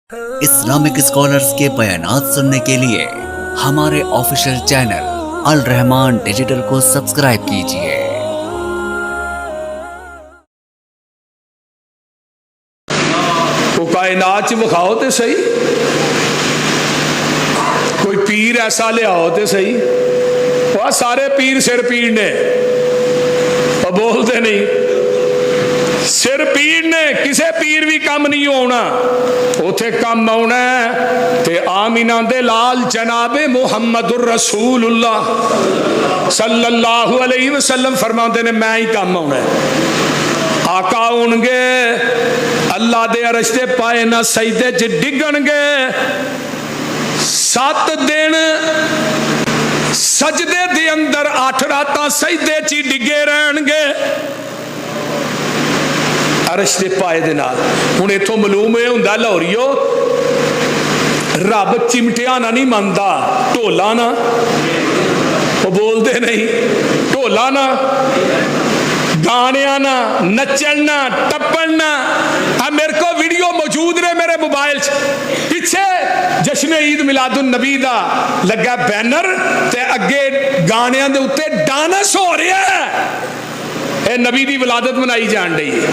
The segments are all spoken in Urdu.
اسلامک اسکالرز کے بیانات سننے کے لیے ہمارے آفیشیل چینل الرحمان ڈیجیٹل کو سبسکرائب کیجئے۔ وہ کائنات بکھاؤ تے صحیح، کوئی پیر ایسا لے آؤ تے صحیح۔ وہ سارے پیر سر پیر نے، وہ بولتے نہیں، سر پیر نے، کسے پیر بھی کم نہیں ہونا، اوتھے کم آنا ہے تے آمینہ دے لال جناب محمد الرسول اللہ صلی اللہ علیہ وسلم فرماتے نے میں ہی کم ہونا ہے۔ آقا ہونگے اللہ دے عرش دے پائے نہ سجدے چ ڈگن گے، 7 دن سجدے دے اندر 8 راتاں سجدے چ ڈگے رہن گے عرش دے پائے دے نال۔ ہن ایتھوں معلوم ہے ہوندا لاہوریو رب چمٹیاں نہیں مندا، ڈھولا نا، وہ بولتے نہیں، ڈھولا نا، گانیاں نا، نچنا ٹپنا۔ میرے کو ویڈیو موجود نے میرے موبائل پیچھے جشن عید میلاد النبی دا لگا بینر تے اگے گانیاں دے اوتے ڈانس ہو رہا ہے، اے نبی دی ولادت منائی جان رہی ہے۔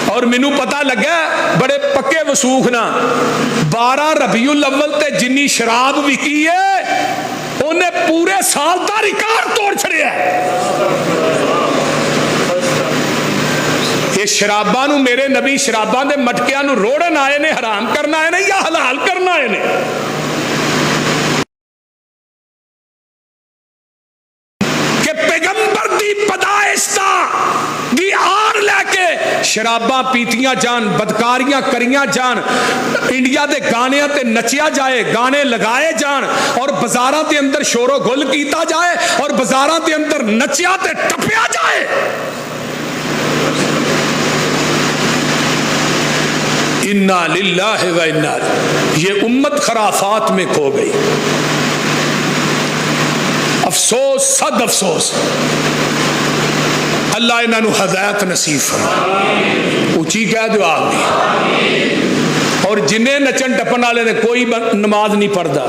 اور مینوں پتہ لگا بڑے پکے وسوخ نا 12 ربیع الاول تے جنی شراب وکی ہے انہیں پورے سال دا ریکارڈ توڑ چھڑیا ہے۔ یہ شراباں نو میرے نبی شراباں دے مٹکیاں نو روڑن آئے نے، حرام کرنا آئے نے یا حلال کرنا آئے نے؟ کہ پیغمبر دی پیدائش دا دی آر لے کے شراباں پیتیاں جان، بدکاریاں کریاں جان، انڈیا دے گانیاں تے نچیا جائے، گانے لگائے جان اور بازاراں دے اندر شور و گل کیتا جائے اور بازاراں دے اندر نچیا تے ٹپیا جائے۔ انا للہ و انا، یہ امت خرافات میں کھو گئی۔ افسوس، صد افسوس، اللہ انہاں نو ہدایت نصیب فرمائے، اونچی کہہ دو آمین۔ اور جنہیں نچن ٹپن والے نے کوئی نماز نہیں پڑھدا،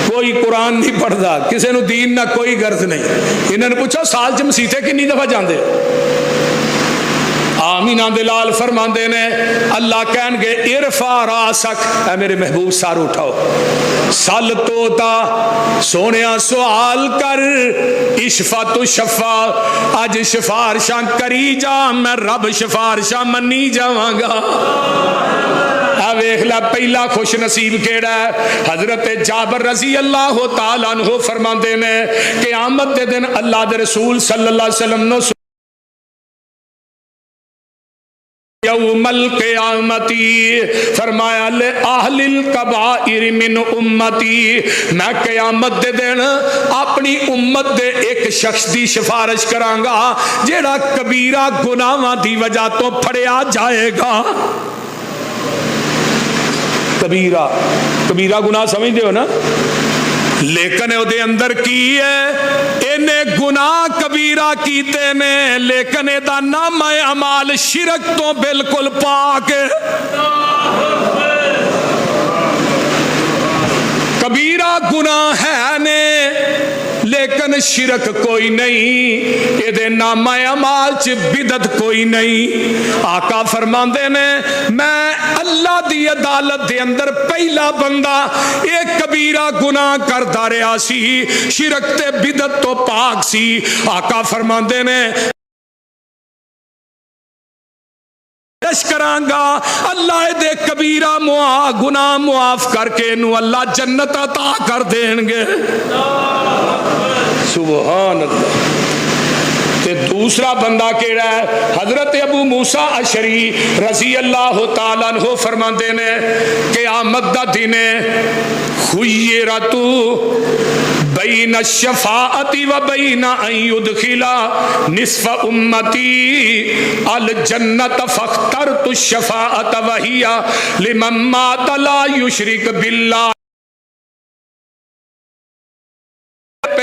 کوئی قرآن نہیں پڑھدا، کسی نو دین نہ کوئی غرض نہیں۔ انہوں نے پوچھو سال چ مسیطے کنی دفعہ جاندے؟ آمینہ دلال فرماندے نے اللہ کہن گے ارفع راسک، اے میرے محبوب سار اٹھاؤ، سال توتا سونیا سوال کر، اشفا تو شفا، اج شفارشاں کری جا، میں رب شفارشاں منی جاواں گا۔ ویکھ لا پہلا خوش نصیب کیڑا ہے؟ حضرت جابر رضی اللہ تعالیٰ عنہ فرماندے نے قیامت دے دن اللہ دے رسول صلی اللہ علیہ وسلم نو یوم القیامتی فرمایا لے اہل الکبائر من امتی، میں قیامت دے دن اپنی امت دے ایک شخص دی سفارش کرانگا جیڑا کبیرہ گناہاں دی وجہ تو پھڑیا جائے گا۔ کبیرہ گناہ سمجھ دے ہو نا، لیکن او دے اندر کی ہے، انہیں گناہ کبیرہ کیتے نے لیکن دا نام اعمال شرک تو بالکل پاک ہے۔ کبیرہ گناہ ہے نے لیکن شرک کوئی نہیں، یہ دے نام اعمال چ بدعت کوئی نہیں۔ آقا فرماندے نے میں اللہ دی عدالت دے اندر پہلا بندہ ایک کبیرہ گناہ کردا رہا سی، شرک تے بدعت تو پاک سی۔ آقا فرماندے نے کرانگا اللہ دے کبیرہ گناہ معاف کر کے انہوں اللہ جنت عطا کر دیں گے۔ سبحان اللہ۔ تے دوسرا بندہ کیڑا ہے؟ حضرت ابو موسیٰ اشعری رضی اللہ تعالیٰ عنہ فرماندے نے قیامت دا دن خیرتو بین الشفاعت و بین ان یدخلا نصف امتی الجنت فاخترت الشفاعت وہی لمن مات لا یشرک باللہ۔